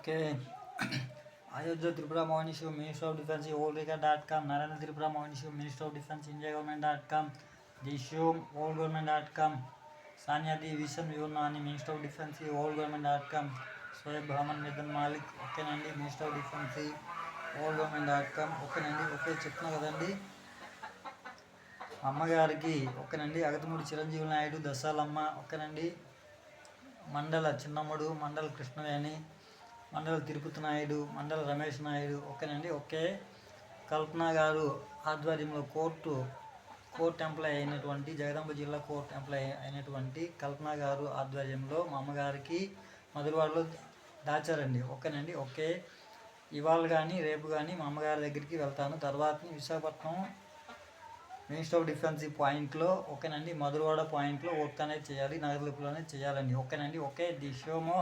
Okay. Ayodhya Tripura Mohan issue minister of defence ఓల్రికా.com, Narendra Tripura Mohan issue minister of defence India గవర్నమెంట్.com, the show old గవర్నమెంట్.com, Sania the vision Unani minister of defence old గవర్నమెంట్.com, షోయబ్ అహ్మద్ మిథున్ మాలిక్ ఓకేనండి minister of defence old గవర్నమెంట్.com ఓకేనండి. Okay చెప్తున్నా కదండి. అమ్మగారికి ఓకేనండి. అగతమూడి చిరంజీవి నాయుడు దశాలమ్మ ఓకేనండి. మండల చిన్నమ్ముడు, మండల కృష్ణవేణి, మండల తిరుపతి నాయుడు, మండల రమేష్ నాయుడు ఓకేనండి. ఓకే. కల్పన గారు ఆధ్వర్యంలో కోర్ట్ ఎంప్లాయ్ అయినటువంటి జగదాంబ జిల్లా కోర్ట్ ఎంప్లాయ్ అయినటువంటి కల్పన గారు ఆధ్వర్యంలో మా అమ్మగారికి మధురవాడలో దాచారండి ఓకేనండి. ఓకే. ఇవాళ కానీ రేపు కానీ మా అమ్మగారి దగ్గరికి వెళ్తాను. తర్వాత విశాఖపట్నం మినిస్టర్ ఆఫ్ డిఫెన్స్ పాయింట్లో ఓకేనండి. మధురవాడ పాయింట్లో వర్క్ అనేది చేయాలి, నగరలిపిలోనే చేయాలండి ఓకేనండి. ఓకే. ది షోమో